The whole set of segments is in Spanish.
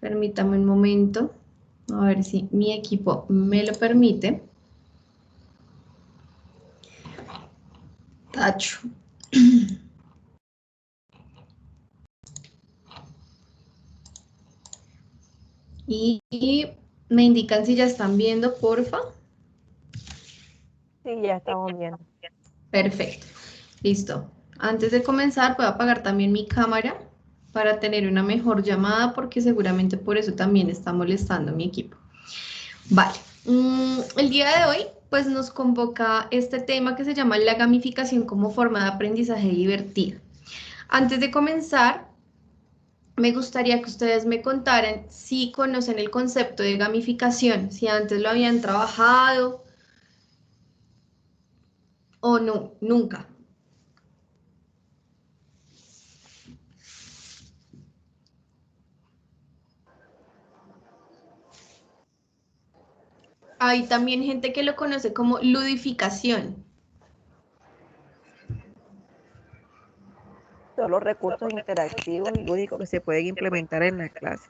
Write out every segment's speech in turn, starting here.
Permítame un momento, a ver si mi equipo me lo permite. Tacho. Y me indican si ya están viendo, porfa. Sí, ya estamos viendo. Perfecto, listo. Antes de comenzar, voy a apagar también mi cámara para tener una mejor llamada, porque seguramente por eso también está molestando mi equipo. Vale, el día de hoy pues nos convoca este tema que se llama la gamificación como forma de aprendizaje divertida. Antes de comenzar, me gustaría que ustedes me contaran si conocen el concepto de gamificación, si antes lo habían trabajado o no, nunca. Hay también gente que lo conoce como ludificación. Son los recursos interactivos y lúdicos que se pueden implementar en la clase.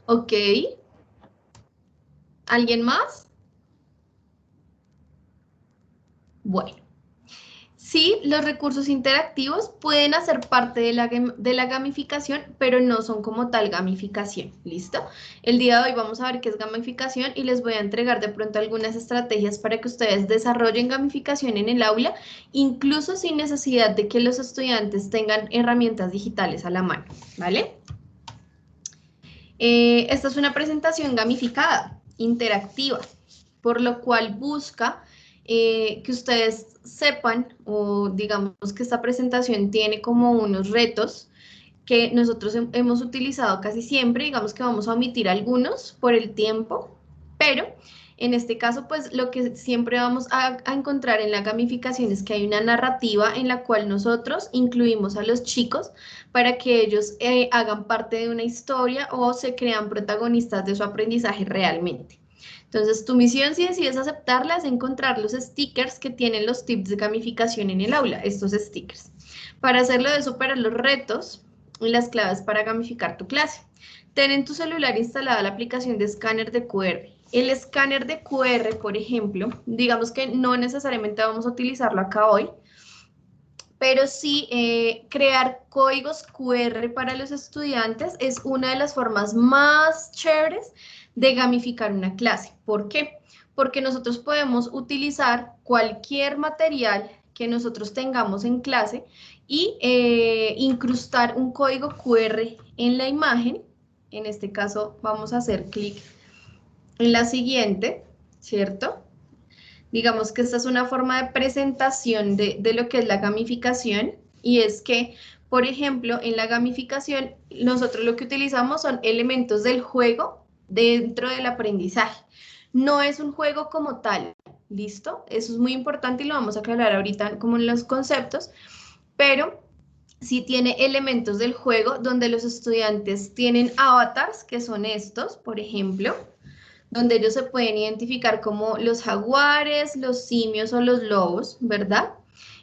Ok, ¿alguien más? Bueno. Sí, los recursos interactivos pueden hacer parte de la gamificación, pero no son como tal gamificación, ¿listo? El día de hoy vamos a ver qué es gamificación y les voy a entregar de pronto algunas estrategias para que ustedes desarrollen gamificación en el aula, incluso sin necesidad de que los estudiantes tengan herramientas digitales a la mano, ¿vale? Esta es una presentación gamificada, interactiva, por lo cual busca que ustedes sepan o digamos que esta presentación tiene como unos retos que nosotros hemos utilizado casi siempre, digamos que vamos a omitir algunos por el tiempo, pero en este caso pues lo que siempre vamos a encontrar en la gamificación es que hay una narrativa en la cual nosotros incluimos a los chicos para que ellos hagan parte de una historia o se crean protagonistas de su aprendizaje realmente. Entonces, tu misión, si decides aceptarla, es encontrar los stickers que tienen los tips de gamificación en el aula, estos stickers. Para hacerlo, de superar los retos y las claves para gamificar tu clase. Ten en tu celular instalada la aplicación de escáner de QR. El escáner de QR, por ejemplo, digamos que no necesariamente vamos a utilizarlo acá hoy, pero sí crear códigos QR para los estudiantes es una de las formas más chéveres de gamificar una clase. ¿Por qué? Porque nosotros podemos utilizar cualquier material que nosotros tengamos en clase y incrustar un código QR en la imagen. En este caso vamos a hacer clic en la siguiente, ¿cierto? Digamos que esta es una forma de presentación de lo que es la gamificación y es que, por ejemplo, en la gamificación nosotros lo que utilizamos son elementos del juego dentro del aprendizaje. No es un juego como tal, ¿listo? Eso es muy importante y lo vamos a aclarar ahorita como en los conceptos, pero sí tiene elementos del juego donde los estudiantes tienen avatars, que son estos, por ejemplo, donde ellos se pueden identificar como los jaguares, los simios o los lobos, ¿verdad?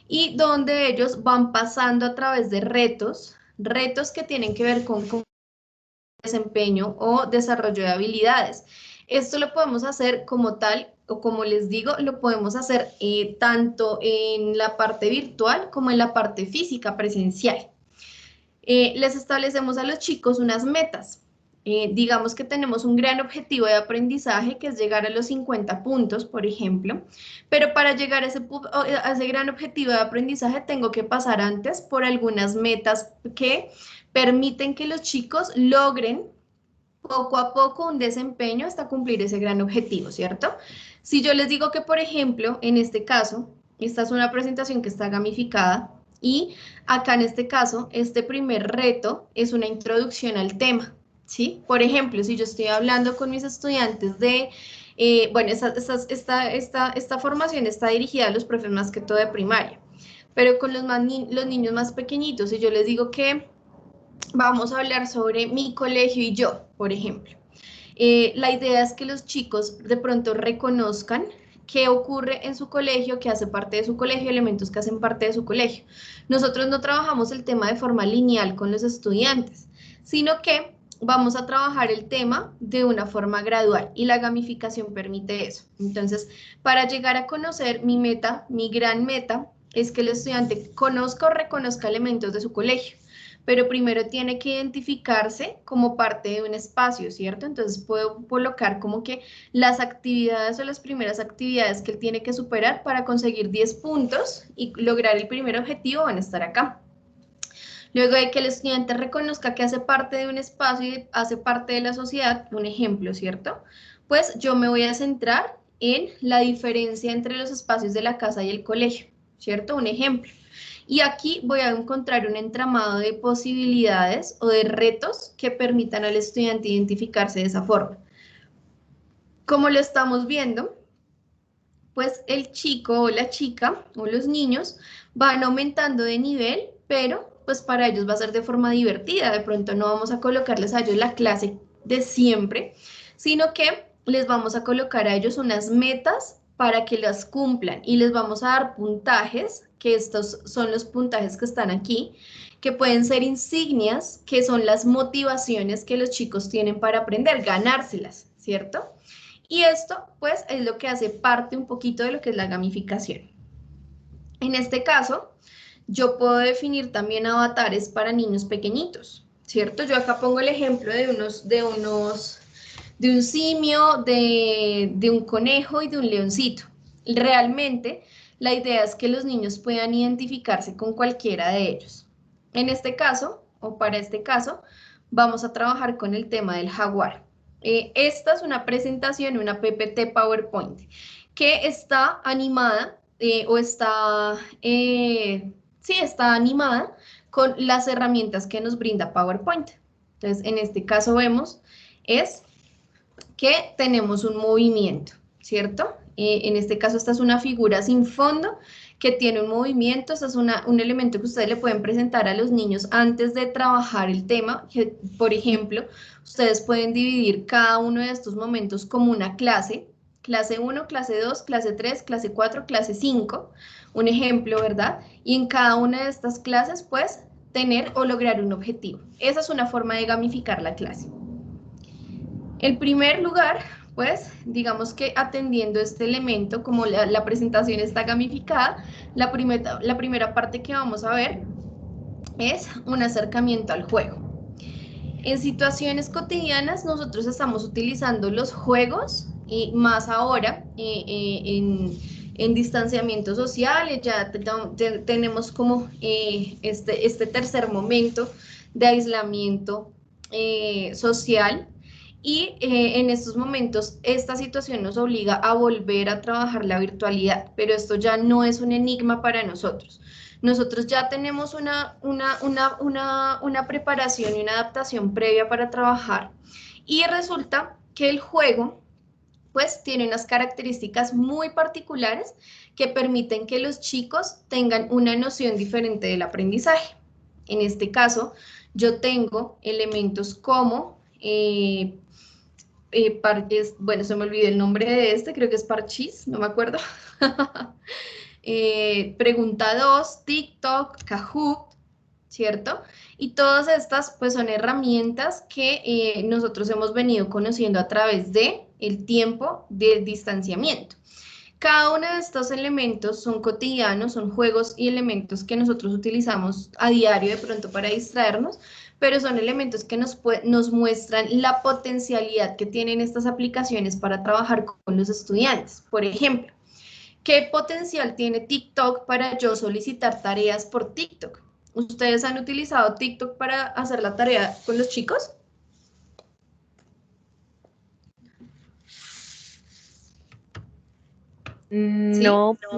Y donde ellos van pasando a través de retos, retos que tienen que ver con desempeño o desarrollo de habilidades. Esto lo podemos hacer como tal, o como les digo, lo podemos hacer tanto en la parte virtual como en la parte física, presencial. Les establecemos a los chicos unas metas. Digamos que tenemos un gran objetivo de aprendizaje que es llegar a los 50 puntos, por ejemplo, pero para llegar a ese gran objetivo de aprendizaje tengo que pasar antes por algunas metas que permiten que los chicos logren poco a poco un desempeño hasta cumplir ese gran objetivo, ¿cierto? Si yo les digo que, por ejemplo, en este caso, esta es una presentación que está gamificada y acá en este caso, este primer reto es una introducción al tema, ¿sí? Por ejemplo, si yo estoy hablando con mis estudiantes de, bueno, esta formación está dirigida a los profes más que todo de primaria, pero con los niños más pequeñitos, si yo les digo que vamos a hablar sobre mi colegio y yo, por ejemplo. La idea es que los chicos de pronto reconozcan qué ocurre en su colegio, qué hace parte de su colegio, elementos que hacen parte de su colegio. Nosotros no trabajamos el tema de forma lineal con los estudiantes, sino que vamos a trabajar el tema de una forma gradual y la gamificación permite eso. Entonces, para llegar a conocer mi meta, mi gran meta, es que el estudiante conozca o reconozca elementos de su colegio, pero primero tiene que identificarse como parte de un espacio, ¿cierto? Entonces puedo colocar como que las actividades o las primeras actividades que él tiene que superar para conseguir 10 puntos y lograr el primer objetivo van a estar acá. Luego de que el estudiante reconozca que hace parte de un espacio y hace parte de la sociedad, un ejemplo, ¿cierto? Pues yo me voy a centrar en la diferencia entre los espacios de la casa y el colegio, ¿cierto? Un ejemplo. Y aquí voy a encontrar un entramado de posibilidades o de retos que permitan al estudiante identificarse de esa forma. Como lo estamos viendo, pues el chico o la chica o los niños van aumentando de nivel, pero pues para ellos va a ser de forma divertida. De pronto no vamos a colocarles a ellos la clase de siempre, sino que les vamos a colocar a ellos unas metas para que las cumplan y les vamos a dar puntajes, que estos son los puntajes que están aquí, que pueden ser insignias, que son las motivaciones que los chicos tienen para aprender, ganárselas, ¿cierto? Y esto, pues, es lo que hace parte un poquito de lo que es la gamificación. En este caso, yo puedo definir también avatares para niños pequeñitos, ¿cierto? Yo acá pongo el ejemplo de un simio, de un conejo y de un leoncito. Realmente, la idea es que los niños puedan identificarse con cualquiera de ellos. En este caso, o para este caso, vamos a trabajar con el tema del jaguar. Esta es una presentación, una PPT PowerPoint, que está animada o está, sí, está animada con las herramientas que nos brinda PowerPoint. Entonces, en este caso vemos es que tenemos un movimiento, ¿cierto? En este caso, esta es una figura sin fondo que tiene un movimiento, este es un elemento que ustedes le pueden presentar a los niños antes de trabajar el tema, que, por ejemplo, ustedes pueden dividir cada uno de estos momentos como una clase 1, clase 2, clase 3, clase 4, clase 5, un ejemplo, ¿verdad? Y en cada una de estas clases, pues, tener o lograr un objetivo. Esa es una forma de gamificar la clase. En primer lugar, pues, digamos que atendiendo este elemento, como la presentación está gamificada, la primera parte que vamos a ver es un acercamiento al juego. En situaciones cotidianas, nosotros estamos utilizando los juegos y más ahora en distanciamiento social, ya tenemos como este tercer momento de aislamiento social y en estos momentos esta situación nos obliga a volver a trabajar la virtualidad, pero esto ya no es un enigma para nosotros. Nosotros ya tenemos una preparación y una adaptación previa para trabajar y resulta que el juego pues tiene unas características muy particulares que permiten que los chicos tengan una noción diferente del aprendizaje. En este caso, yo tengo elementos como bueno, se me olvidó el nombre de este, creo que es Parchís, no me acuerdo. Pregunta 2, TikTok, Kahoot, ¿cierto? Y todas estas pues son herramientas que nosotros hemos venido conociendo a través de el tiempo de distanciamiento. Cada uno de estos elementos son cotidianos, son juegos y elementos que nosotros utilizamos a diario de pronto para distraernos, pero son elementos que nos muestran la potencialidad que tienen estas aplicaciones para trabajar con los estudiantes. Por ejemplo, ¿qué potencial tiene TikTok para yo solicitar tareas por TikTok? ¿Ustedes han utilizado TikTok para hacer la tarea con los chicos? ¿Sí? No, ¿No?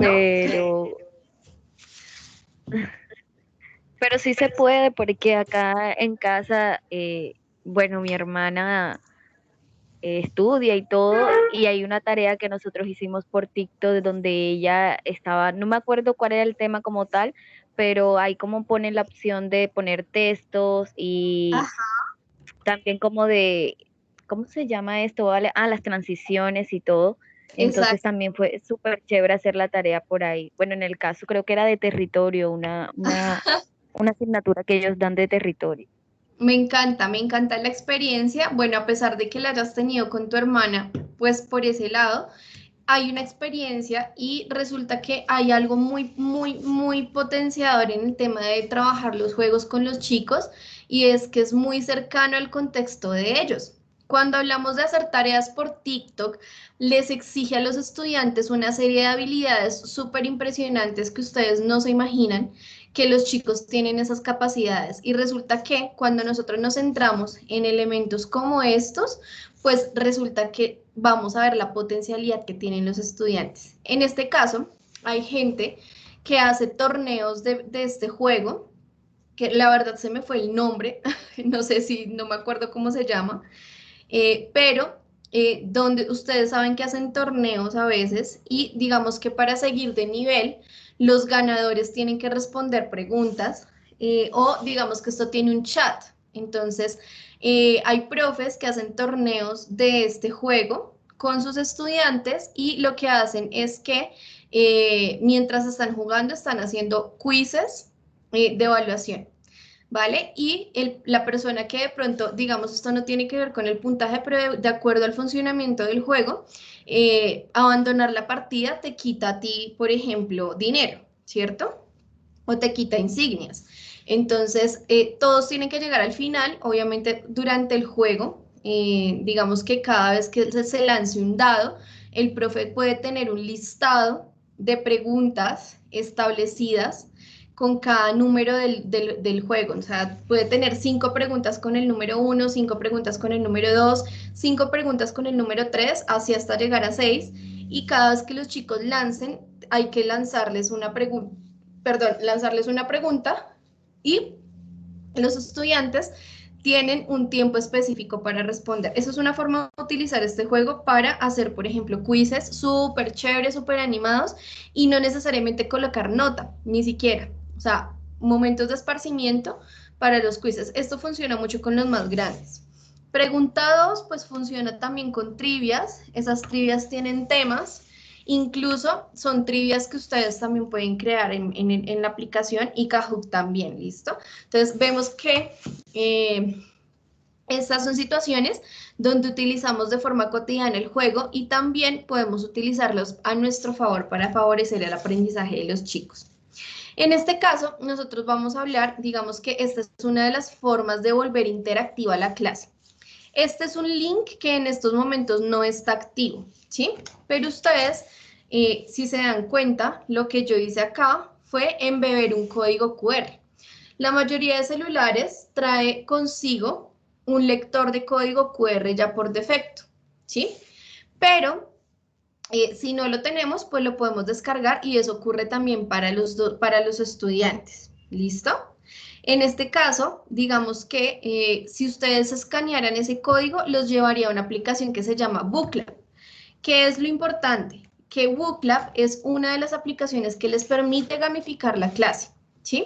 pero sí se puede porque acá en casa, bueno, mi hermana estudia y todo, y hay una tarea que nosotros hicimos por TikTok donde ella estaba, no me acuerdo cuál era el tema como tal, pero ahí como ponen la opción de poner textos y Ajá, también como de, ¿cómo se llama esto? ¿Vale? Ah, las transiciones y todo. Entonces exacto. también fue súper chévere hacer la tarea por ahí. Bueno, en el caso creo que era de territorio, una asignatura que ellos dan de territorio. me encanta la experiencia. Bueno, a pesar de que la hayas tenido con tu hermana, pues por ese lado, hay una experiencia y resulta que hay algo muy potenciador en el tema de trabajar los juegos con los chicos y es que es muy cercano al contexto de ellos. Cuando hablamos de hacer tareas por TikTok, les exige a los estudiantes una serie de habilidades súper impresionantes que ustedes no se imaginan que los chicos tienen esas capacidades. Y resulta que cuando nosotros nos centramos en elementos como estos, pues resulta que vamos a ver la potencialidad que tienen los estudiantes. En este caso, hay gente que hace torneos de este juego, que la verdad se me fue el nombre, no sé si, no me acuerdo cómo se llama, pero donde ustedes saben que hacen torneos a veces y digamos que para seguir de nivel, los ganadores tienen que responder preguntas o digamos que esto tiene un chat. Entonces, hay profes que hacen torneos de este juego con sus estudiantes y lo que hacen es que mientras están jugando están haciendo quizzes de evaluación. ¿Vale? Y la persona que de pronto, digamos, esto no tiene que ver con el puntaje, pero de acuerdo al funcionamiento del juego, abandonar la partida te quita a ti, por ejemplo, dinero, ¿cierto? O te quita insignias. Entonces, todos tienen que llegar al final, obviamente durante el juego, digamos que cada vez que se lance un dado, el profe puede tener un listado de preguntas establecidas con cada número del juego. O sea, puede tener 5 preguntas con el número 1, 5 preguntas con el número 2, 5 preguntas con el número 3, así hasta llegar a 6. Y cada vez que los chicos lancen, hay que lanzarles una pregunta, lanzarles una pregunta y los estudiantes tienen un tiempo específico para responder. Eso es una forma de utilizar este juego para hacer, por ejemplo, quizzes súper chéveres, súper animados y no necesariamente colocar nota, ni siquiera. O sea, momentos de esparcimiento para los quizzes. Esto funciona mucho con los más grandes. Preguntados, pues funciona también con trivias. Esas trivias tienen temas. Incluso son trivias que ustedes también pueden crear en la aplicación y Kahoot también, ¿listo? Entonces vemos que estas son situaciones donde utilizamos de forma cotidiana el juego y también podemos utilizarlos a nuestro favor para favorecer el aprendizaje de los chicos. En este caso, nosotros vamos a hablar, digamos que esta es una de las formas de volver interactiva la clase. Este es un link que en estos momentos no está activo, ¿sí? Pero ustedes, si se dan cuenta, lo que yo hice acá fue embeber un código QR. La mayoría de celulares trae consigo un lector de código QR ya por defecto, ¿sí? Pero si no lo tenemos, pues lo podemos descargar y eso ocurre también para los estudiantes, ¿listo? En este caso, digamos que si ustedes escanearan ese código, los llevaría a una aplicación que se llama Booklab. ¿Qué es lo importante? Que Booklab es una de las aplicaciones que les permite gamificar la clase, ¿sí?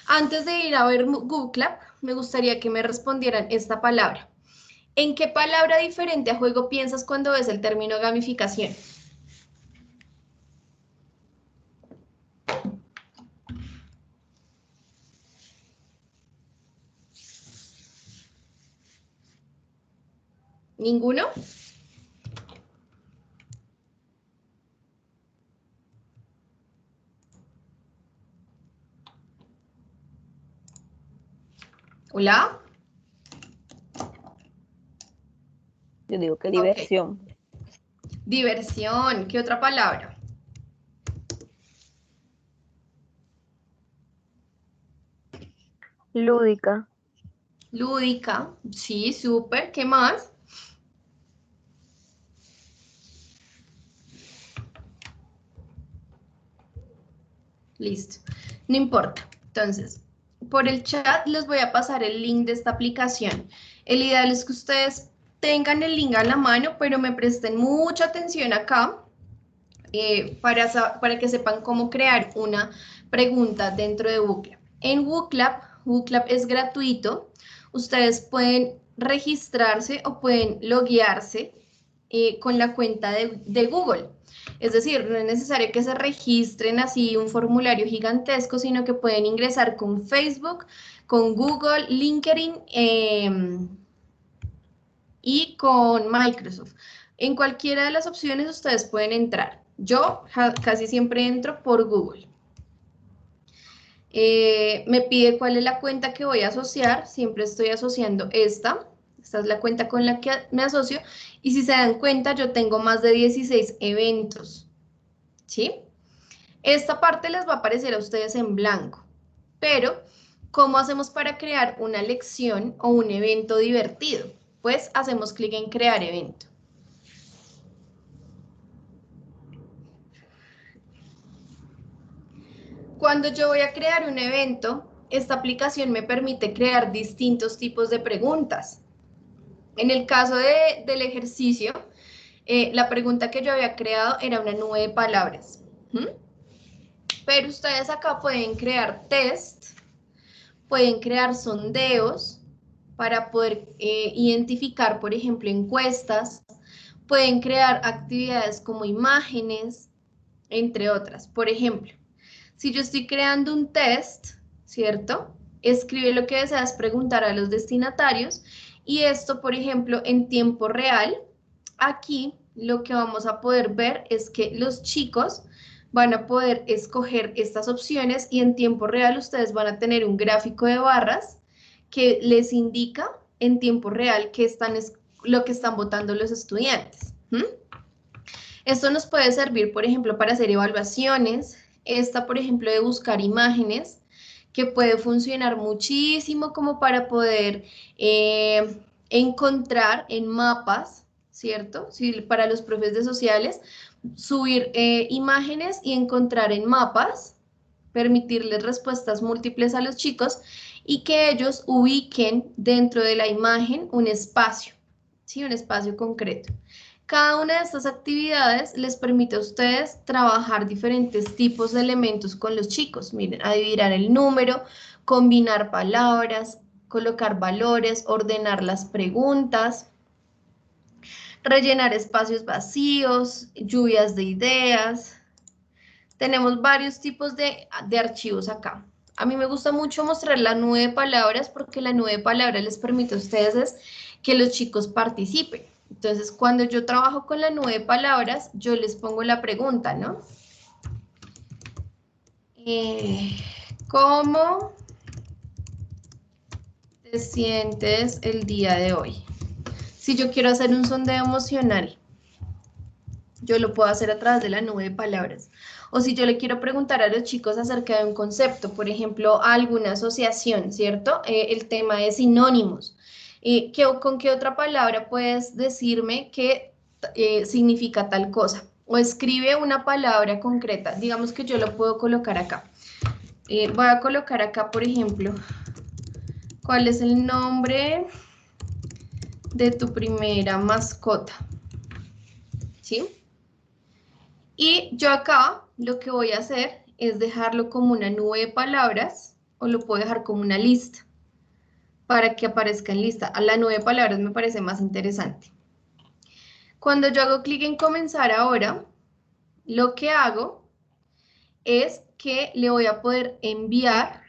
Antes de ir a ver Booklab, me gustaría que me respondieran esta palabra. ¿En qué palabra diferente a juego piensas cuando ves el término gamificación? ¿Ninguno? ¿Hola? Yo digo que diversión. Okay. Diversión, ¿qué otra palabra? Lúdica. Lúdica, sí, súper, ¿qué más? Listo, no importa. Entonces, por el chat les voy a pasar el link de esta aplicación. El ideal es que ustedes tengan el link a la mano, pero me presten mucha atención acá para que sepan cómo crear una pregunta dentro de Booklab. En Booklab es gratuito. Ustedes pueden registrarse o pueden loguearse con la cuenta de Google. Es decir, no es necesario que se registren así un formulario gigantesco, sino que pueden ingresar con Facebook, con Google, LinkedIn y con Microsoft. En cualquiera de las opciones ustedes pueden entrar. Yo casi siempre entro por Google. Me pide cuál es la cuenta que voy a asociar. Siempre estoy asociando esta. Esta es la cuenta con la que me asocio. Y si se dan cuenta, yo tengo más de 16 eventos. ¿Sí? Esta parte les va a aparecer a ustedes en blanco. Pero, ¿cómo hacemos para crear una lección o un evento divertido? Pues hacemos clic en crear evento. Cuando yo voy a crear un evento, esta aplicación me permite crear distintos tipos de preguntas. En el caso del ejercicio, la pregunta que yo había creado era una nube de palabras. Pero ustedes acá pueden crear test, pueden crear sondeos para poder identificar, por ejemplo, encuestas, pueden crear actividades como imágenes, entre otras. Por ejemplo, si yo estoy creando un test, ¿cierto? Escribe lo que deseas preguntar a los destinatarios y esto, por ejemplo, en tiempo real, aquí lo que vamos a poder ver es que los chicos van a poder escoger estas opciones y en tiempo real ustedes van a tener un gráfico de barras que les indica en tiempo real lo que están votando los estudiantes. Esto nos puede servir, por ejemplo, para hacer evaluaciones. Esta, por ejemplo, de buscar imágenes, que puede funcionar muchísimo como para poder encontrar en mapas, ¿cierto? Sí, para los profes de sociales, subir imágenes y encontrar en mapas, permitirles respuestas múltiples a los chicos y que ellos ubiquen dentro de la imagen un espacio, ¿sí? Un espacio concreto. Cada una de estas actividades les permite a ustedes trabajar diferentes tipos de elementos con los chicos. Miren, adivinar el número, combinar palabras, colocar valores, ordenar las preguntas, rellenar espacios vacíos, lluvias de ideas. Tenemos varios tipos de archivos acá. A mí me gusta mucho mostrar la nube de palabras porque la nube de palabras les permite a ustedes que los chicos participen. Entonces, cuando yo trabajo con la nube de palabras, yo les pongo la pregunta, ¿no? ¿Cómo te sientes el día de hoy? Si yo quiero hacer un sondeo emocional, yo lo puedo hacer a través de la nube de palabras. O si yo le quiero preguntar a los chicos acerca de un concepto, por ejemplo, alguna asociación, ¿cierto? El tema de sinónimos. ¿Con qué otra palabra puedes decirme que significa tal cosa? O escribe una palabra concreta. Digamos que yo lo puedo colocar acá. Voy a colocar acá, por ejemplo, ¿cuál es el nombre de tu primera mascota? ¿Sí? Y yo acá lo que voy a hacer es dejarlo como una nube de palabras o lo puedo dejar como una lista para que aparezca en lista. A la nube de palabras me parece más interesante. Cuando yo hago clic en comenzar ahora, lo que hago es que le voy a poder enviar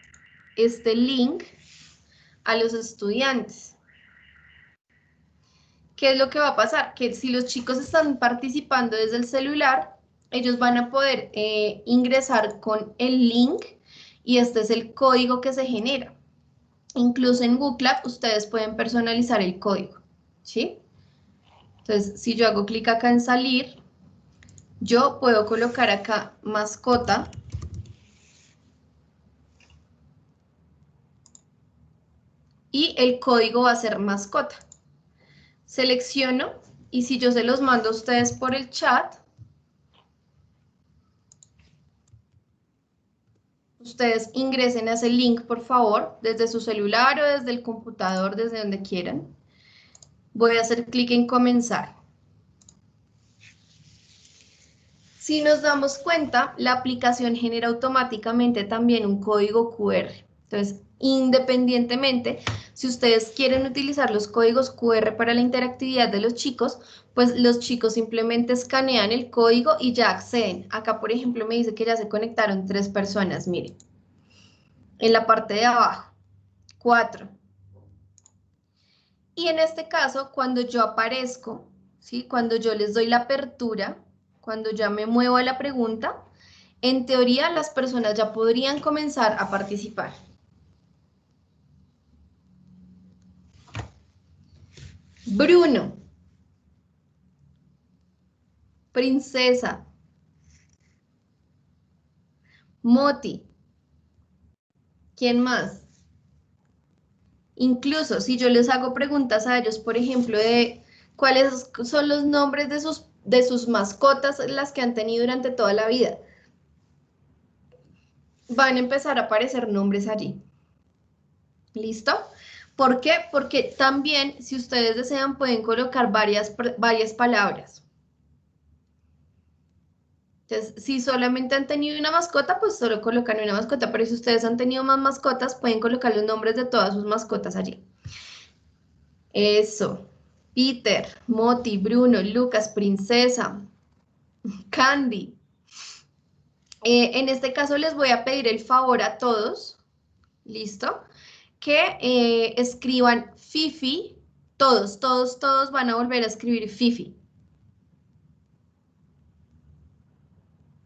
este link a los estudiantes. ¿Qué es lo que va a pasar? Que si los chicos están participando desde el celular, ellos van a poder ingresar con el link y este es el código que se genera. Incluso en Book Lab ustedes pueden personalizar el código, ¿sí? Entonces, si yo hago clic acá en salir, yo puedo colocar acá mascota y el código va a ser mascota. Selecciono y si yo se los mando a ustedes por el chat, ustedes ingresen a ese link, por favor, desde su celular o desde el computador, desde donde quieran. Voy a hacer clic en comenzar. Si nos damos cuenta, la aplicación genera automáticamente también un código QR. Entonces, Independientemente, si ustedes quieren utilizar los códigos QR para la interactividad de los chicos, pues los chicos simplemente escanean el código y ya acceden. Acá, por ejemplo, me dice que ya se conectaron 3 personas, miren, en la parte de abajo, 4. Y en este caso, cuando yo aparezco, ¿sí? Cuando yo les doy la apertura, cuando ya me muevo a la pregunta, en teoría las personas ya podrían comenzar a participar. Bruno. Princesa. Moti. ¿Quién más? Incluso si yo les hago preguntas a ellos, por ejemplo, de cuáles son los nombres de sus mascotas, las que han tenido durante toda la vida, van a empezar a aparecer nombres allí. ¿Listo? ¿Por qué? Porque también, si ustedes desean, pueden colocar varias palabras. Entonces, si solamente han tenido una mascota, pues solo colocan una mascota, pero si ustedes han tenido más mascotas, pueden colocar los nombres de todas sus mascotas allí. Eso. Peter, Moti, Bruno, Lucas, Princesa, Candy. En este caso les voy a pedir el favor a todos, ¿listo? Que escriban Fifi, todos van a volver a escribir Fifi.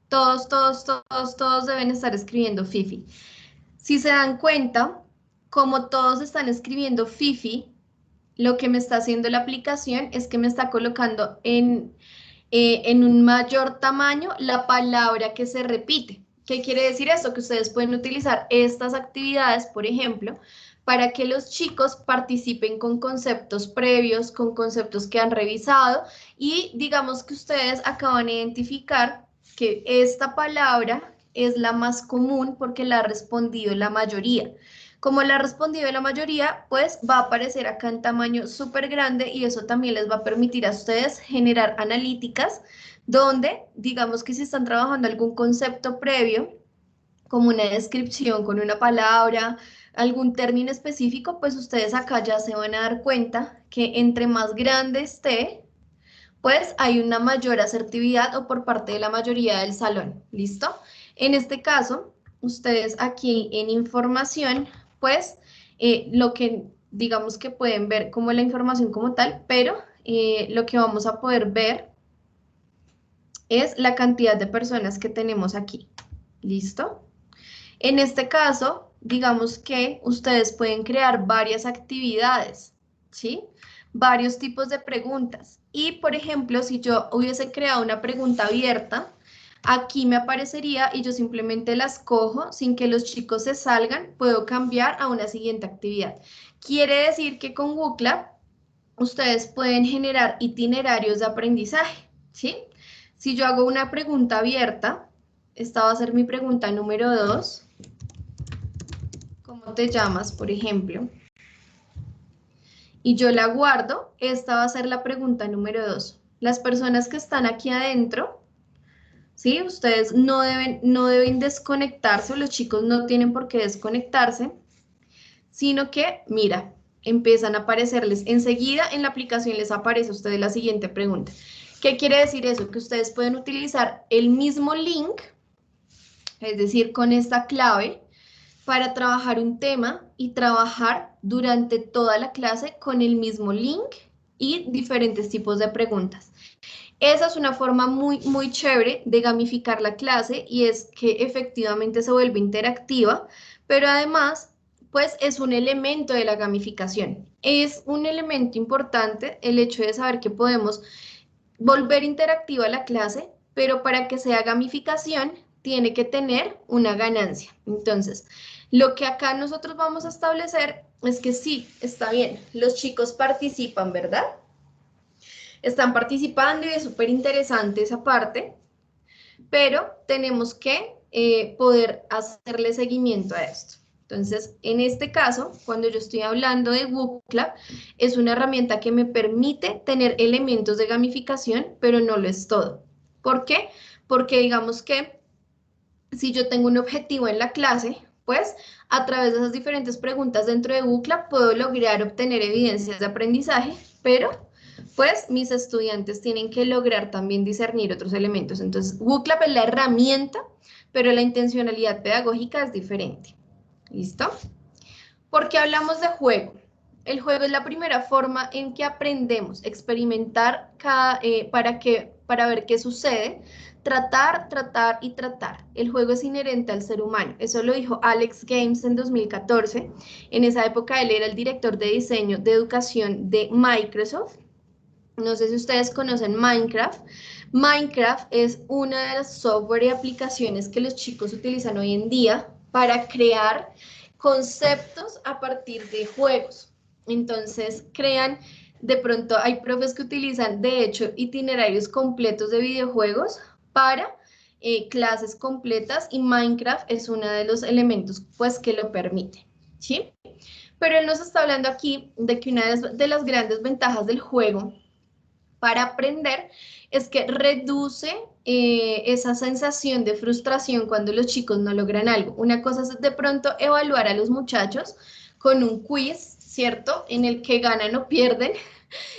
Todos deben estar escribiendo Fifi. Si se dan cuenta, como todos están escribiendo Fifi, lo que me está haciendo la aplicación es que me está colocando en un mayor tamaño la palabra que se repite. ¿Qué quiere decir esto? Que ustedes pueden utilizar estas actividades, por ejemplo, para que los chicos participen con conceptos previos, con conceptos que han revisado y digamos que ustedes acaban de identificar que esta palabra es la más común porque la ha respondido la mayoría. Como la ha respondido la mayoría, pues va a aparecer acá en tamaño súper grande y eso también les va a permitir a ustedes generar analíticas donde, digamos que si están trabajando algún concepto previo, como una descripción con una palabra, algún término específico, pues ustedes acá ya se van a dar cuenta que entre más grande esté, pues hay una mayor asertividad o por parte de la mayoría del salón, ¿listo? En este caso, ustedes aquí en información, pues lo que digamos que pueden ver como la información como tal, pero lo que vamos a poder ver es la cantidad de personas que tenemos aquí, ¿listo? En este caso, digamos que ustedes pueden crear varias actividades, ¿sí? Varios tipos de preguntas. Y, por ejemplo, si yo hubiese creado una pregunta abierta, aquí me aparecería y yo simplemente las cojo sin que los chicos se salgan, puedo cambiar a una siguiente actividad. Quiere decir que con Wooclap ustedes pueden generar itinerarios de aprendizaje, ¿sí? Si yo hago una pregunta abierta, esta va a ser mi pregunta número 2. ¿Cómo te llamas, por ejemplo? Y yo la guardo, esta va a ser la pregunta número 2. Las personas que están aquí adentro, ¿sí? Ustedes no deben desconectarse, o los chicos no tienen por qué desconectarse, sino que, mira, empiezan a aparecerles, enseguida en la aplicación les aparece a ustedes la siguiente pregunta. ¿Qué quiere decir eso? Que ustedes pueden utilizar el mismo link, es decir, con esta clave, para trabajar un tema y trabajar durante toda la clase con el mismo link y diferentes tipos de preguntas. Esa es una forma muy chévere de gamificar la clase y es que efectivamente se vuelve interactiva, pero además, pues es un elemento de la gamificación. Es un elemento importante el hecho de saber que podemos volver interactiva la clase, pero para que sea gamificación tiene que tener una ganancia. Entonces, lo que acá nosotros vamos a establecer es que sí, está bien, los chicos participan, ¿verdad? Están participando y es súper interesante esa parte, pero tenemos que poder hacerle seguimiento a esto. Entonces, en este caso, cuando yo estoy hablando de Wooclap, es una herramienta que me permite tener elementos de gamificación, pero no lo es todo. ¿Por qué? Porque digamos que si yo tengo un objetivo en la clase, pues a través de esas diferentes preguntas dentro de Book Lab puedo lograr obtener evidencias de aprendizaje, pero pues mis estudiantes tienen que lograr también discernir otros elementos. Entonces, Book Lab es la herramienta, pero la intencionalidad pedagógica es diferente. ¿Listo? ¿Por qué hablamos de juego? El juego es la primera forma en que aprendemos, experimentar para ver qué sucede, tratar y tratar. El juego es inherente al ser humano. Eso lo dijo Alex Games en 2014. En esa época él era el director de diseño de educación de Microsoft. No sé si ustedes conocen Minecraft. Minecraft es una de las software y aplicaciones que los chicos utilizan hoy en día para crear conceptos a partir de juegos. Entonces crean, de pronto hay profes que utilizan de hecho itinerarios completos de videojuegos para clases completas y Minecraft es uno de los elementos pues que lo permite, ¿sí? Pero él nos está hablando aquí de que una de las grandes ventajas del juego para aprender es que reduce esa sensación de frustración cuando los chicos no logran algo. Una cosa es de pronto evaluar a los muchachos con un quiz, ¿cierto? En el que ganan o pierden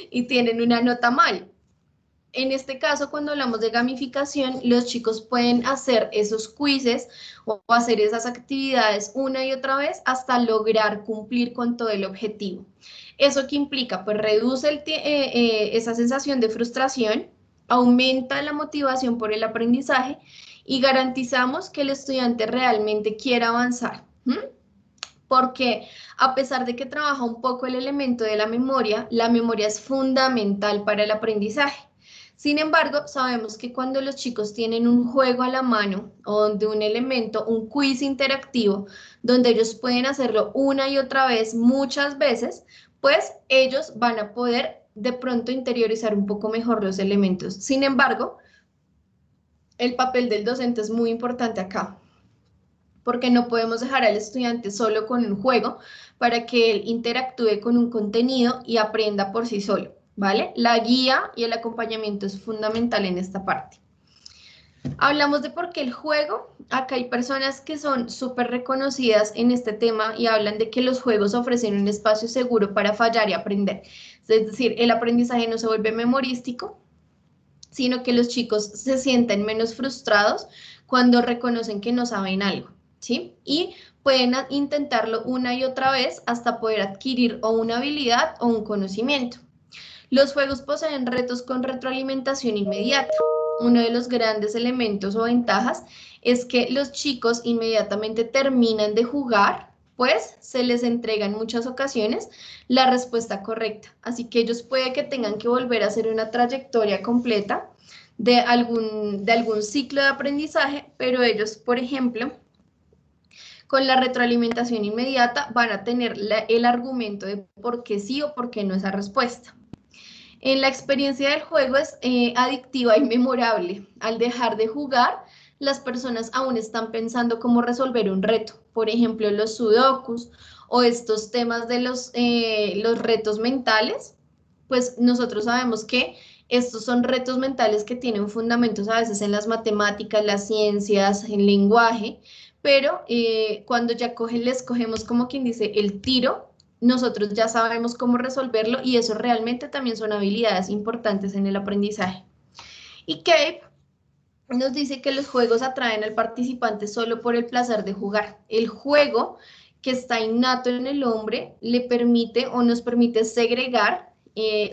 y tienen una nota mal. En este caso, cuando hablamos de gamificación, los chicos pueden hacer esos quizzes o hacer esas actividades una y otra vez hasta lograr cumplir con todo el objetivo. ¿Eso qué implica? Pues reduce esa sensación de frustración, aumenta la motivación por el aprendizaje y garantizamos que el estudiante realmente quiera avanzar. Porque a pesar de que trabaja un poco el elemento de la memoria es fundamental para el aprendizaje. Sin embargo, sabemos que cuando los chicos tienen un juego a la mano o donde un elemento, un quiz interactivo, donde ellos pueden hacerlo una y otra vez, muchas veces, pues ellos van a poder de pronto interiorizar un poco mejor los elementos. Sin embargo, el papel del docente es muy importante acá, porque no podemos dejar al estudiante solo con un juego para que él interactúe con un contenido y aprenda por sí solo. ¿Vale? La guía y el acompañamiento es fundamental en esta parte. Hablamos de por qué el juego. Acá hay personas que son súper reconocidas en este tema y hablan de que los juegos ofrecen un espacio seguro para fallar y aprender. Es decir, el aprendizaje no se vuelve memorístico, sino que los chicos se sienten menos frustrados cuando reconocen que no saben algo, ¿sí? Y pueden intentarlo una y otra vez hasta poder adquirir o una habilidad o un conocimiento. Los juegos poseen retos con retroalimentación inmediata. Uno de los grandes elementos o ventajas es que los chicos inmediatamente terminan de jugar, pues se les entrega en muchas ocasiones la respuesta correcta. Así que ellos puede que tengan que volver a hacer una trayectoria completa de algún ciclo de aprendizaje, pero ellos, por ejemplo, con la retroalimentación inmediata van a tener el argumento de por qué sí o por qué no esa respuesta. En la experiencia del juego es adictiva y memorable. Al dejar de jugar, las personas aún están pensando cómo resolver un reto. Por ejemplo, los sudokus o estos temas de los retos mentales, pues nosotros sabemos que estos son retos mentales que tienen fundamentos a veces en las matemáticas, las ciencias, el lenguaje, pero cuando ya les cogemos como quien dice el tiro, nosotros ya sabemos cómo resolverlo y eso realmente también son habilidades importantes en el aprendizaje. Y Cape nos dice que los juegos atraen al participante solo por el placer de jugar. El juego que está innato en el hombre le permite o nos permite segregar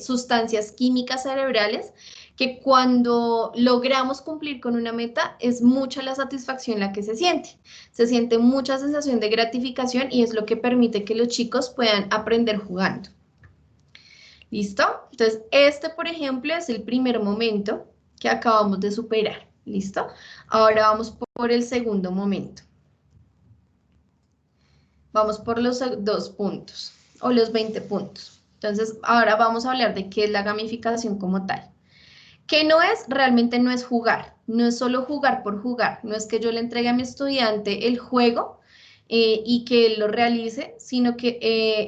sustancias químicas cerebrales que cuando logramos cumplir con una meta es mucha la satisfacción la que se siente mucha sensación de gratificación y es lo que permite que los chicos puedan aprender jugando. ¿Listo? Entonces, este, por ejemplo, es el primer momento que acabamos de superar. ¿Listo? Ahora vamos por el segundo momento. Vamos por los 2 puntos o los 20 puntos. Entonces, ahora vamos a hablar de qué es la gamificación como tal. Que realmente no es jugar, no es solo jugar por jugar, no es que yo le entregue a mi estudiante el juego y que él lo realice, sino que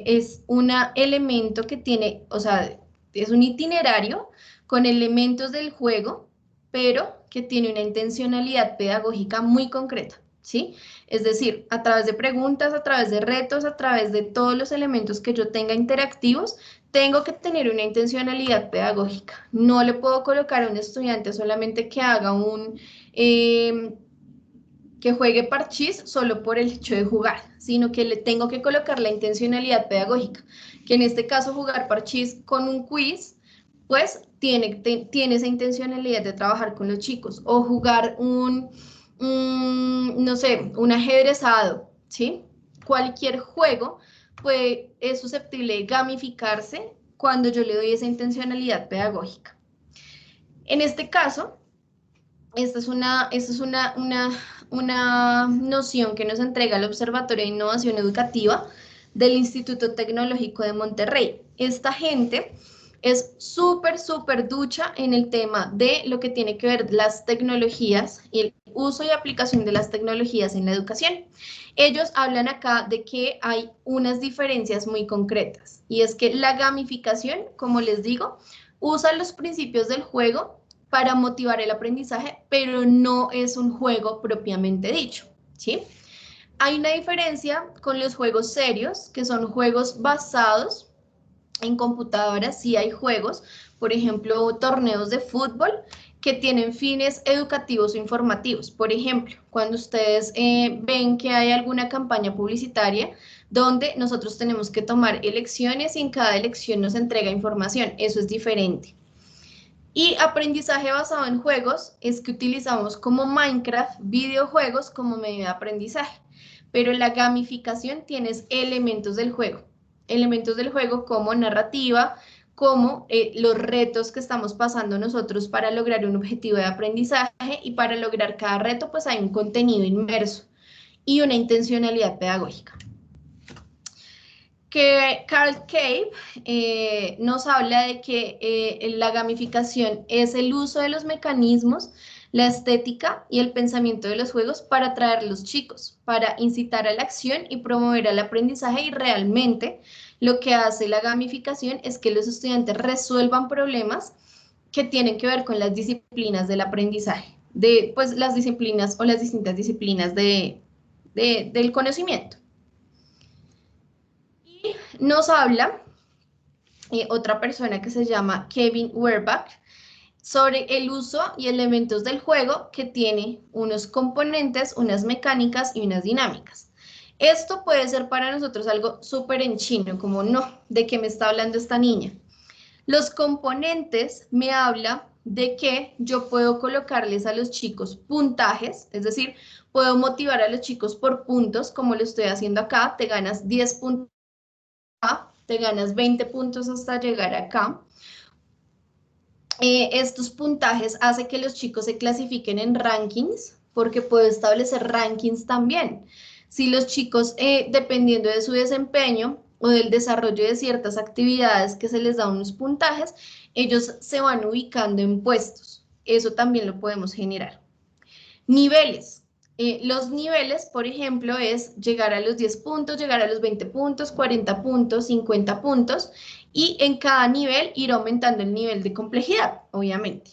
es un elemento que tiene, o sea, es un itinerario con elementos del juego, pero que tiene una intencionalidad pedagógica muy concreta. ¿sí? Es decir, a través de preguntas, a través de retos, a través de todos los elementos que yo tenga interactivos, tengo que tener una intencionalidad pedagógica. No le puedo colocar a un estudiante solamente que haga que juegue parchís solo por el hecho de jugar, sino que le tengo que colocar la intencionalidad pedagógica, que en este caso jugar parchís con un quiz, pues tiene esa intencionalidad de trabajar con los chicos, o jugar no sé, un ajedrezado, ¿sí? Cualquier juego pues, es susceptible de gamificarse cuando yo le doy esa intencionalidad pedagógica. En este caso, esta es una noción que nos entrega el Observatorio de Innovación Educativa del Instituto Tecnológico de Monterrey. Esta gente es súper, súper ducha en el tema de lo que tiene que ver las tecnologías y el uso y aplicación de las tecnologías en la educación. Ellos hablan acá de que hay unas diferencias muy concretas y es que la gamificación, como les digo, usa los principios del juego para motivar el aprendizaje, pero no es un juego propiamente dicho, ¿sí? Hay una diferencia con los juegos serios, que son juegos basados en computadoras. Sí hay juegos, por ejemplo, torneos de fútbol que tienen fines educativos o informativos. Por ejemplo, cuando ustedes ven que hay alguna campaña publicitaria donde nosotros tenemos que tomar elecciones y en cada elección nos entrega información, eso es diferente. Y aprendizaje basado en juegos es que utilizamos como Minecraft videojuegos como medio de aprendizaje, pero la gamificación tiene elementos del juego como narrativa, como los retos que estamos pasando nosotros para lograr un objetivo de aprendizaje y para lograr cada reto pues hay un contenido inmerso y una intencionalidad pedagógica. Que Carl Cave nos habla de que la gamificación es el uso de los mecanismos, la estética y el pensamiento de los juegos para atraer a los chicos, para incitar a la acción y promover el aprendizaje y realmente lo que hace la gamificación es que los estudiantes resuelvan problemas que tienen que ver con las disciplinas del aprendizaje, de pues las disciplinas o las distintas disciplinas del conocimiento. Nos habla otra persona que se llama Kevin Werbach sobre el uso y elementos del juego que tiene unos componentes, unas mecánicas y unas dinámicas. Esto puede ser para nosotros algo súper en chino, como no, ¿de qué me está hablando esta niña? Los componentes me habla de que yo puedo colocarles a los chicos puntajes, es decir, puedo motivar a los chicos por puntos, como lo estoy haciendo acá, te ganas 10 puntos, te ganas 20 puntos hasta llegar acá. Estos puntajes hacen que los chicos se clasifiquen en rankings, porque puedo establecer rankings también. Si los chicos, dependiendo de su desempeño o del desarrollo de ciertas actividades que se les da unos puntajes, ellos se van ubicando en puestos. Eso también lo podemos generar. Niveles. Los niveles, por ejemplo, es llegar a los 10 puntos, llegar a los 20 puntos, 40 puntos, 50 puntos, y en cada nivel ir aumentando el nivel de complejidad, obviamente.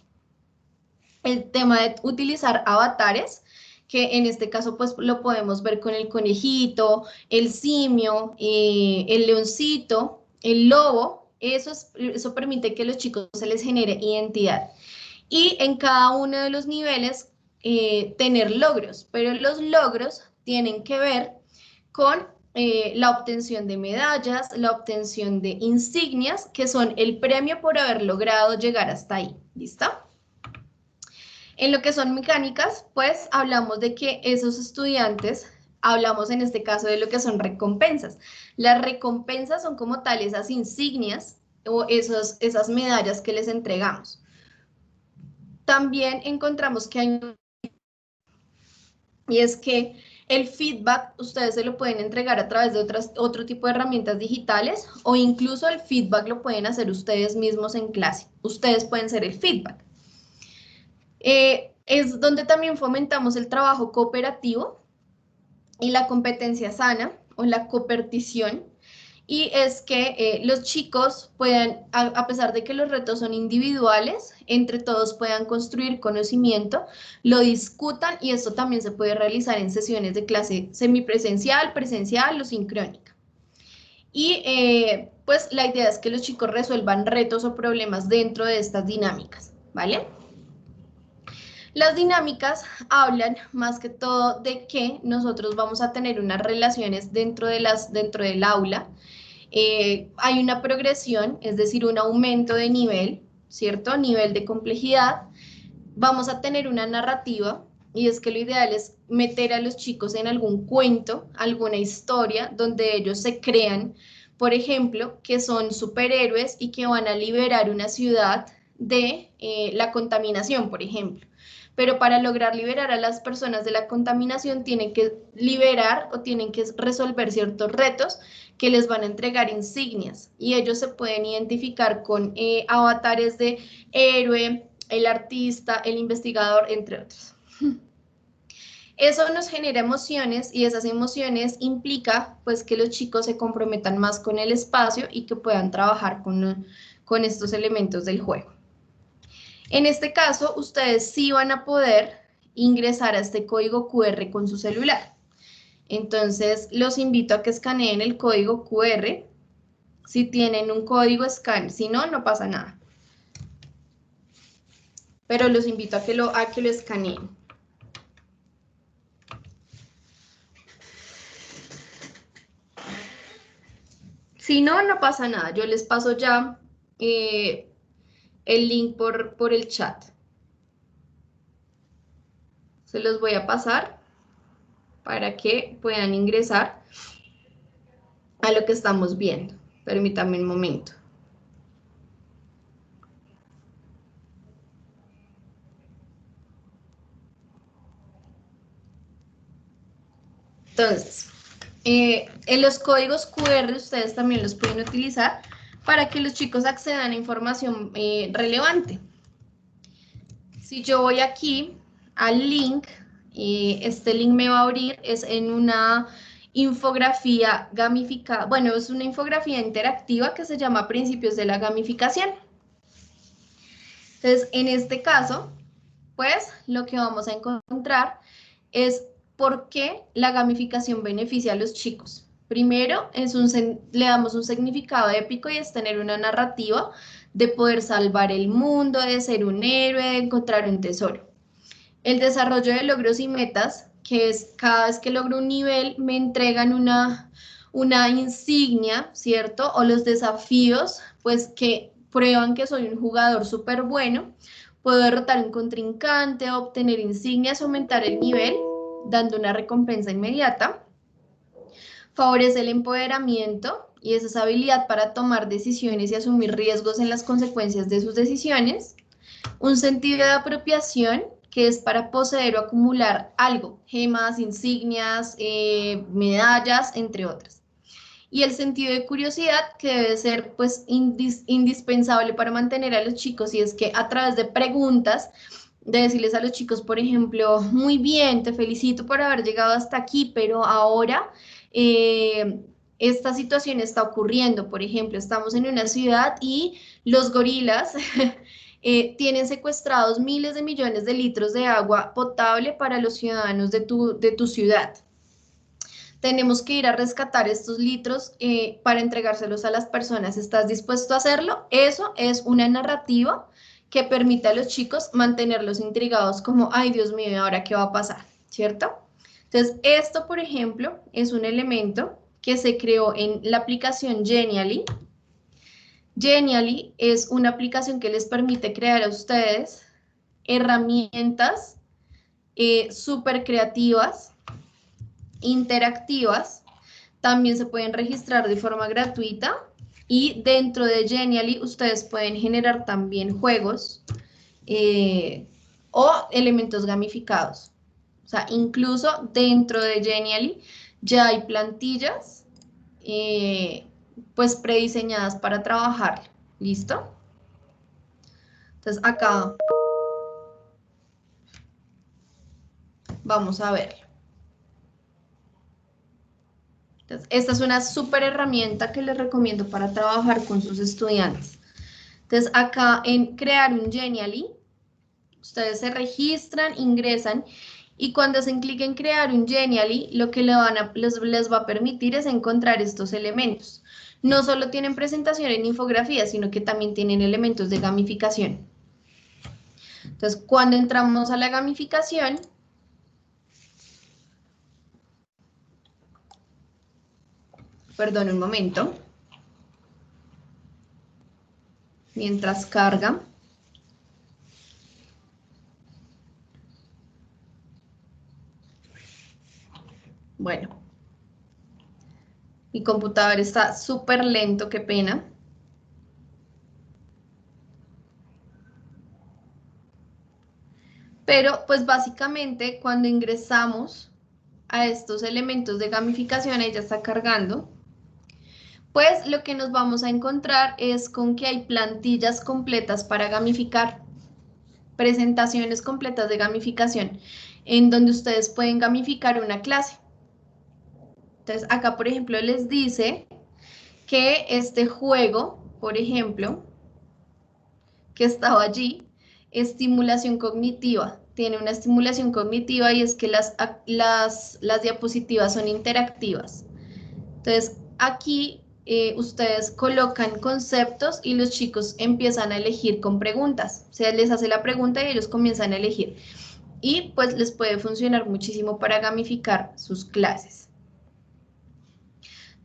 El tema de utilizar avatares, que en este caso pues lo podemos ver con el conejito, el simio, el leoncito, el lobo, eso permite que a los chicos se les genere identidad. Y en cada uno de los niveles tener logros, pero los logros tienen que ver con la obtención de medallas, la obtención de insignias, que son el premio por haber logrado llegar hasta ahí. ¿Listo? En lo que son mecánicas, pues hablamos de que esos estudiantes, hablamos en este caso de lo que son recompensas. Las recompensas son como tal esas insignias o esas medallas que les entregamos. También encontramos que hay y es que el feedback ustedes se lo pueden entregar a través de otro tipo de herramientas digitales o incluso el feedback lo pueden hacer ustedes mismos en clase. Ustedes pueden ser el feedback. Es donde también fomentamos el trabajo cooperativo y la competencia sana o la copertición. y es que los chicos puedan, a pesar de que los retos son individuales, entre todos puedan construir conocimiento, lo discutan y esto también se puede realizar en sesiones de clase semipresencial, presencial o sincrónica. Y pues la idea es que los chicos resuelvan retos o problemas dentro de estas dinámicas, ¿vale? Las dinámicas hablan más que todo de que nosotros vamos a tener unas relaciones dentro del aula. Hay una progresión, es decir, un aumento de nivel, ¿cierto? Nivel de complejidad. Vamos a tener una narrativa y es que lo ideal es meter a los chicos en algún cuento, alguna historia donde ellos se crean, por ejemplo, que son superhéroes y que van a liberar una ciudad de la contaminación, por ejemplo. Pero para lograr liberar a las personas de la contaminación tienen que liberar o tienen que resolver ciertos retos que les van a entregar insignias y ellos se pueden identificar con avatares de héroe, el artista, el investigador, entre otros. Eso nos genera emociones y esas emociones implica pues que los chicos se comprometan más con el espacio y que puedan trabajar con estos elementos del juego. En este caso, ustedes sí van a poder ingresar a este código QR con su celular. Entonces, los invito a que escaneen el código QR. Si tienen un código, escaneen. Si no, no pasa nada. Pero los invito a que lo escaneen. Si no, no pasa nada. Yo les paso ya el link por el chat. Se los voy a pasar para que puedan ingresar a lo que estamos viendo. Permítanme un momento. Entonces, en los códigos QR ustedes también los pueden utilizar para que los chicos accedan a información relevante. Si yo voy aquí al link, este link me va a abrir, es en una infografía gamificada, bueno, es una infografía interactiva que se llama Principios de la Gamificación. Entonces, en este caso, pues lo que vamos a encontrar es por qué la gamificación beneficia a los chicos. Primero, le damos un significado épico y es tener una narrativa de poder salvar el mundo, de ser un héroe, de encontrar un tesoro. El desarrollo de logros y metas, que es cada vez que logro un nivel me entregan una insignia, ¿cierto? O los desafíos, pues que prueban que soy un jugador súper bueno. Puedo derrotar a un contrincante, obtener insignias, aumentar el nivel, dando una recompensa inmediata. Favorece el empoderamiento y es esa habilidad para tomar decisiones y asumir riesgos en las consecuencias de sus decisiones. Un sentido de apropiación, que es para poseer o acumular algo, gemas, insignias, medallas, entre otras. Y el sentido de curiosidad, que debe ser pues indispensable para mantener a los chicos, y es que a través de preguntas, de decirles a los chicos, por ejemplo, muy bien, te felicito por haber llegado hasta aquí, pero ahora esta situación está ocurriendo. Por ejemplo, estamos en una ciudad y los gorilas tienen secuestrados miles de millones de litros de agua potable para los ciudadanos de tu ciudad. Tenemos que ir a rescatar estos litros para entregárselos a las personas. ¿Estás dispuesto a hacerlo? Eso es una narrativa que permite a los chicos mantenerlos intrigados como, ay, Dios mío, ¿ahora qué va a pasar? ¿Cierto? Entonces, esto, por ejemplo, es un elemento que se creó en la aplicación Genially. Genially es una aplicación que les permite crear a ustedes herramientas súper creativas, interactivas. También se pueden registrar de forma gratuita y dentro de Genially ustedes pueden generar también juegos o elementos gamificados. O sea, incluso dentro de Genially ya hay plantillas pues prediseñadas para trabajar. ¿Listo? Entonces acá vamos a ver. Entonces, esta es una súper herramienta que les recomiendo para trabajar con sus estudiantes. Entonces, acá en crear un Genially, ustedes se registran, ingresan y cuando hacen clic en crear un Genially, lo que les va a permitir es encontrar estos elementos. No solo tienen presentación en infografía, sino que también tienen elementos de gamificación. Entonces, cuando entramos a la gamificación, perdón un momento, mientras carga. Bueno, mi computador está súper lento, qué pena. Pero pues básicamente cuando ingresamos a estos elementos de gamificación, ahí ya está cargando, pues lo que nos vamos a encontrar es con que hay plantillas completas para gamificar, presentaciones completas de gamificación, en donde ustedes pueden gamificar una clase. Entonces acá, por ejemplo, les dice que este juego, por ejemplo, que estaba allí, estimulación cognitiva. Tiene una estimulación cognitiva y es que las diapositivas son interactivas. Entonces, aquí ustedes colocan conceptos y los chicos empiezan a elegir con preguntas. O sea, les hace la pregunta y ellos comienzan a elegir. Y pues les puede funcionar muchísimo para gamificar sus clases.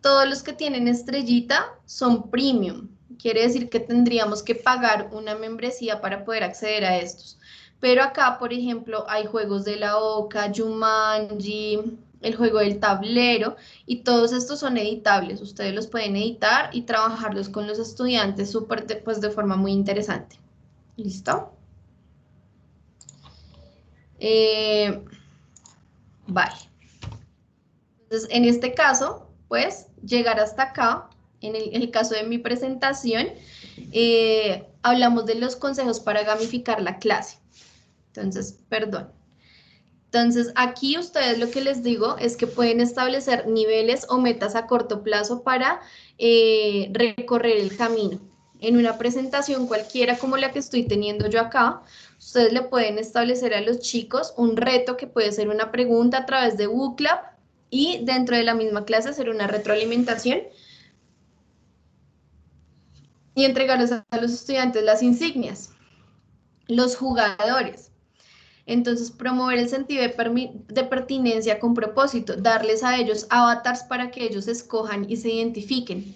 Todos los que tienen estrellita son premium. Quiere decir que tendríamos que pagar una membresía para poder acceder a estos. Pero acá, por ejemplo, hay juegos de la Oca, Jumanji, el juego del tablero, y todos estos son editables. Ustedes los pueden editar y trabajarlos con los estudiantes pues, de forma muy interesante. ¿Listo? Vale. Entonces, en este caso, pues, llegar hasta acá, en el caso de mi presentación, hablamos de los consejos para gamificar la clase. Entonces, perdón. Entonces, aquí ustedes lo que les digo es que pueden establecer niveles o metas a corto plazo para recorrer el camino. En una presentación cualquiera como la que estoy teniendo yo acá, ustedes le pueden establecer a los chicos un reto que puede ser una pregunta a través de Book-Lab y dentro de la misma clase hacer una retroalimentación y entregarles a los estudiantes las insignias, los jugadores. Entonces, promover el sentido de pertinencia con propósito, darles a ellos avatars para que ellos escojan y se identifiquen.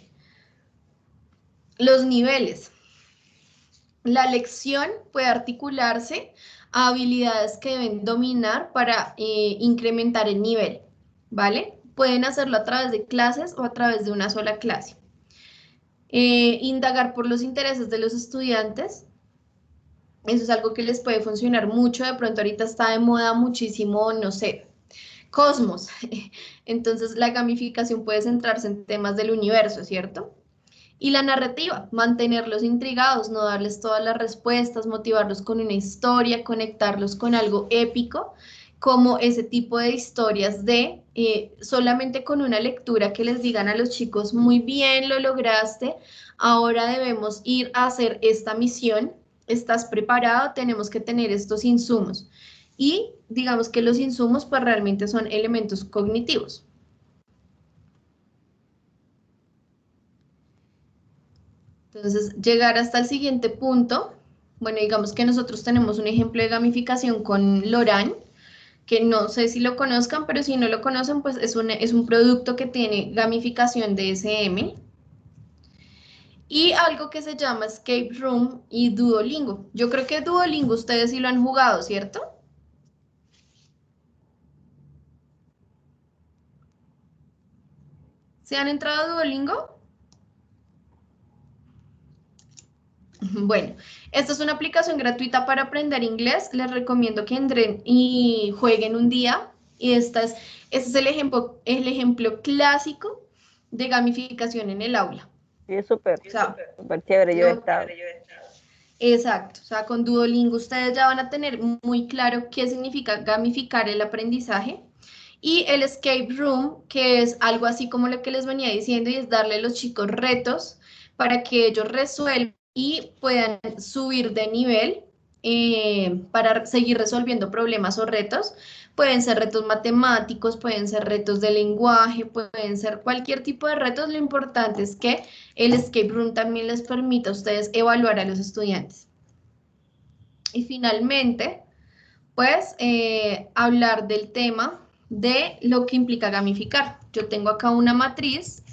Los niveles. La lección puede articularse a habilidades que deben dominar para incrementar el nivel, ¿vale? Pueden hacerlo a través de clases o a través de una sola clase. Indagar por los intereses de los estudiantes. Eso es algo que les puede funcionar mucho. De pronto ahorita está de moda muchísimo, no sé, Cosmos. Entonces la gamificación puede centrarse en temas del universo, ¿cierto? Y la narrativa, mantenerlos intrigados, no darles todas las respuestas, motivarlos con una historia, conectarlos con algo épico, como ese tipo de historias de solamente con una lectura que les digan a los chicos, muy bien, lo lograste, ahora debemos ir a hacer esta misión, ¿estás preparado? Tenemos que tener estos insumos. Y digamos que los insumos pues realmente son elementos cognitivos. Entonces, llegar hasta el siguiente punto, bueno, digamos que nosotros tenemos un ejemplo de gamificación con Loran, que no sé si lo conozcan, pero si no lo conocen, pues es un producto que tiene gamificación de SM y algo que se llama Escape Room y Duolingo. Yo creo que Duolingo ustedes sí lo han jugado, ¿cierto? ¿Se han entrado a Duolingo? Bueno, esta es una aplicación gratuita para aprender inglés. Les recomiendo que entren y jueguen un día. Y este es el ejemplo clásico de gamificación en el aula. Sí, es súper, O sea, súper chévere, yo he estado. exacto. O sea, con Duolingo ustedes ya van a tener muy claro qué significa gamificar el aprendizaje Y el escape room, que es algo así como lo que les venía diciendo, y es darle a los chicos retos para que ellos resuelvan y puedan subir de nivel para seguir resolviendo problemas o retos. Pueden ser retos matemáticos, pueden ser retos de lenguaje, pueden ser cualquier tipo de retos. Lo importante es que el escape room también les permita a ustedes evaluar a los estudiantes. Y finalmente, pues hablar del tema de lo que implica gamificar. Yo tengo acá una matriz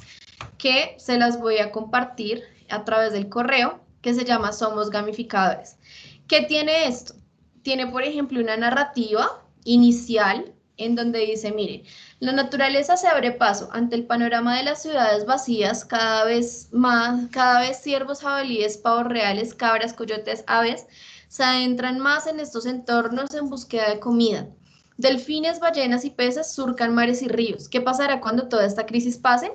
que se las voy a compartir a través del correo, que se llama Somos Gamificadores. ¿Qué tiene esto? Tiene, por ejemplo, una narrativa inicial en donde dice, mire, la naturaleza se abre paso ante el panorama de las ciudades vacías, cada vez más, cada vez ciervos, jabalíes, pavos reales, cabras, coyotes, aves, se adentran más en estos entornos en búsqueda de comida. Delfines, ballenas y peces surcan mares y ríos. ¿Qué pasará cuando toda esta crisis pase?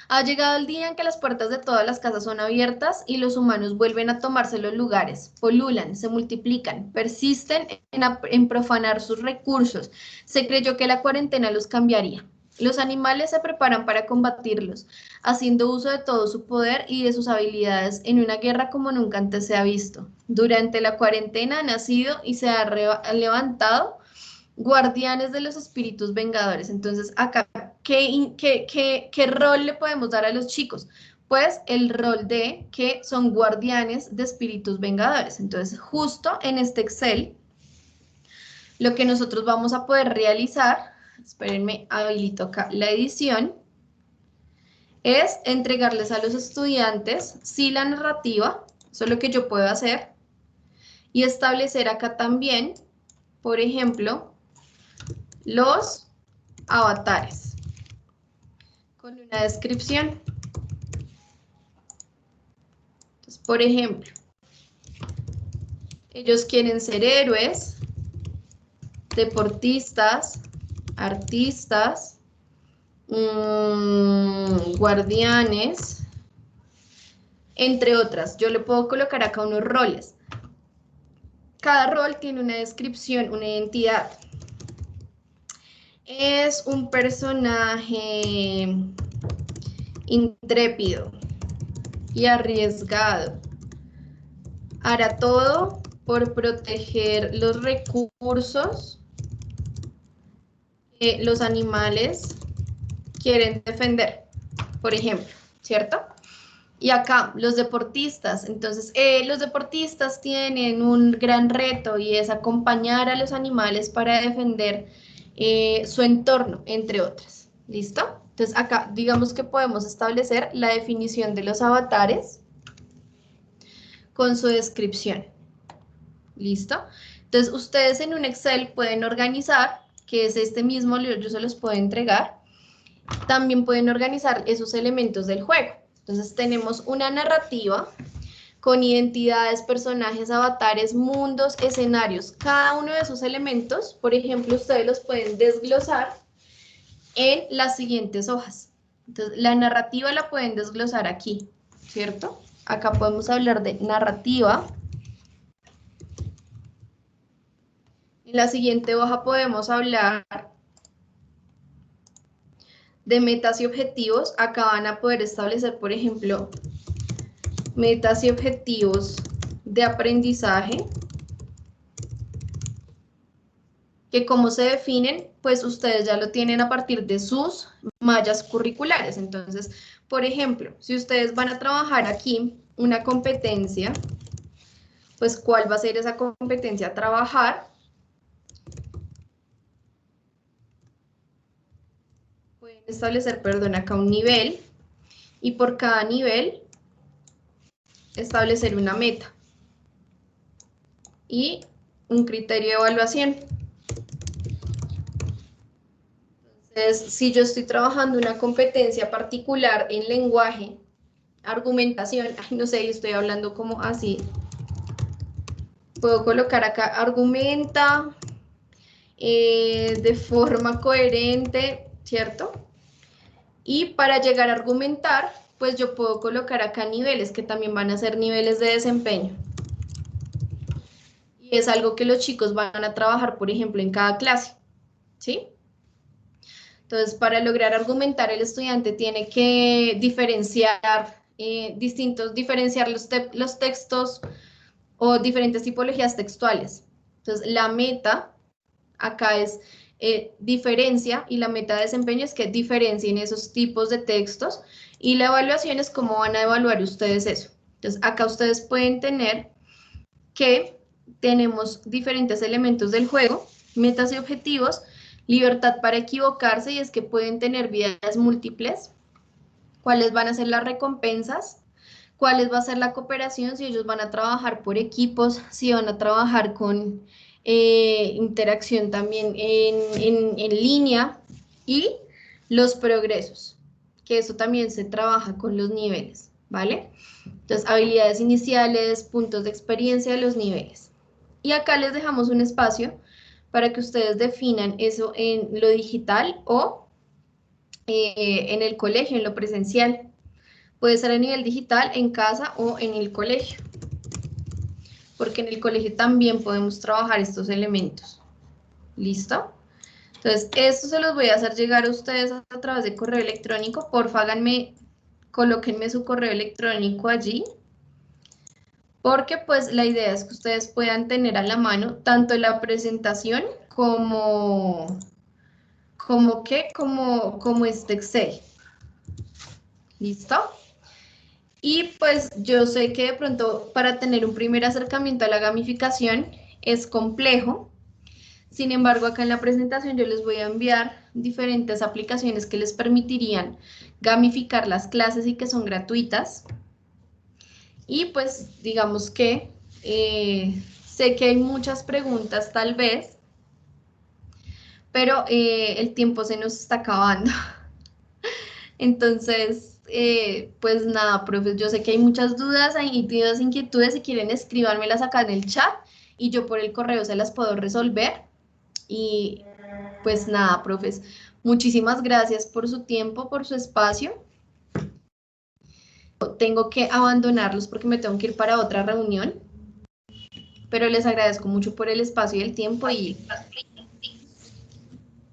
Ha llegado el día en que las puertas de todas las casas son abiertas y los humanos vuelven a tomarse los lugares, polulan, se multiplican, persisten en profanar sus recursos. Se creyó que la cuarentena los cambiaría. Los animales se preparan para combatirlos, haciendo uso de todo su poder y de sus habilidades en una guerra como nunca antes se ha visto. Durante la cuarentena ha nacido y se ha levantado guardianes de los espíritus vengadores. Entonces, acá, ¿qué rol le podemos dar a los chicos? Pues el rol de que son guardianes de espíritus vengadores. Entonces, justo en este Excel, lo que nosotros vamos a poder realizar, espérenme, habilito acá la edición, es entregarles a los estudiantes, sí, la narrativa, eso es lo que yo puedo hacer, y establecer acá también, por ejemplo, los avatares con una descripción. Entonces, por ejemplo, ellos quieren ser héroes, deportistas, artistas, guardianes, entre otras. Yo le puedo colocar acá unos roles. Cada rol tiene una descripción, una identidad. Es un personaje intrépido y arriesgado. Hará todo por proteger los recursos que los animales quieren defender, por ejemplo, ¿cierto? Y acá, los deportistas. Entonces, los deportistas tienen un gran reto y es acompañar a los animales para defender su entorno, entre otras. ¿Listo? Entonces, acá, digamos que podemos establecer la definición de los avatares con su descripción. ¿Listo? Entonces, ustedes en un Excel pueden organizar, que es este mismo, yo se los puedo entregar. También pueden organizar esos elementos del juego. Entonces, tenemos una narrativa con identidades, personajes, avatares, mundos, escenarios. Cada uno de esos elementos, por ejemplo, ustedes los pueden desglosar en las siguientes hojas. Entonces, la narrativa la pueden desglosar aquí, ¿cierto? Acá podemos hablar de narrativa. En la siguiente hoja podemos hablar de metas y objetivos. Acá van a poder establecer, por ejemplo, metas y objetivos de aprendizaje, que cómo se definen, pues ustedes ya lo tienen a partir de sus mallas curriculares. Entonces, por ejemplo, si ustedes van a trabajar aquí una competencia, pues ¿cuál va a ser esa competencia a trabajar? Pueden establecer, perdón, acá un nivel, y por cada nivel establecer una meta y un criterio de evaluación. Entonces, si yo estoy trabajando una competencia particular en lenguaje, argumentación, ay, no sé, estoy hablando como así, puedo colocar acá argumenta de forma coherente, ¿cierto? Y para llegar a argumentar, pues yo puedo colocar acá niveles, que también van a ser niveles de desempeño. Y es algo que los chicos van a trabajar, por ejemplo, en cada clase, ¿sí? Entonces, para lograr argumentar, el estudiante tiene que diferenciar diferenciar los textos o diferentes tipologías textuales. Entonces, la meta acá es diferencia, y la meta de desempeño es que diferencien esos tipos de textos, y la evaluación es cómo van a evaluar ustedes eso. Entonces, acá ustedes pueden tener que tenemos diferentes elementos del juego, metas y objetivos, libertad para equivocarse, y es que pueden tener vías múltiples, cuáles van a ser las recompensas, cuáles va a ser la cooperación, si ellos van a trabajar por equipos, si van a trabajar con interacción también en línea, y los progresos, que eso también se trabaja con los niveles, ¿vale? Entonces, habilidades iniciales, puntos de experiencia de los niveles. Y acá les dejamos un espacio para que ustedes definan eso en lo digital o en el colegio, en lo presencial. Puede ser a nivel digital, en casa o en el colegio, porque en el colegio también podemos trabajar estos elementos. ¿Listo? Entonces, esto se los voy a hacer llegar a ustedes a través de correo electrónico. Porfa, colóquenme su correo electrónico allí, porque pues la idea es que ustedes puedan tener a la mano tanto la presentación como este Excel. ¿Listo? Y pues yo sé que de pronto para tener un primer acercamiento a la gamificación es complejo. Sin embargo, acá en la presentación yo les voy a enviar diferentes aplicaciones que les permitirían gamificar las clases y que son gratuitas. Y pues digamos que sé que hay muchas preguntas tal vez, pero el tiempo se nos está acabando. Entonces, pues nada, profes, yo sé que hay muchas dudas, hay dudas, inquietudes, si quieren escríbanmelas acá en el chat y yo por el correo se las puedo resolver. Y pues nada, profes, muchísimas gracias por su tiempo, por su espacio. Tengo que abandonarlos porque me tengo que ir para otra reunión, pero les agradezco mucho por el espacio y el tiempo y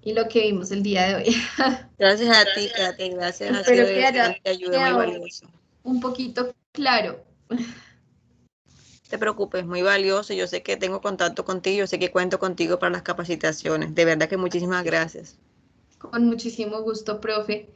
lo que vimos el día de hoy. Gracias a ti, Kate, gracias. Ha Espero sido que de haya excelente ayuda, muy quedado valioso. un poquito claro. No te preocupes, muy valioso. Yo sé que tengo contacto contigo, yo sé que cuento contigo para las capacitaciones. De verdad que muchísimas gracias. Con muchísimo gusto, profe.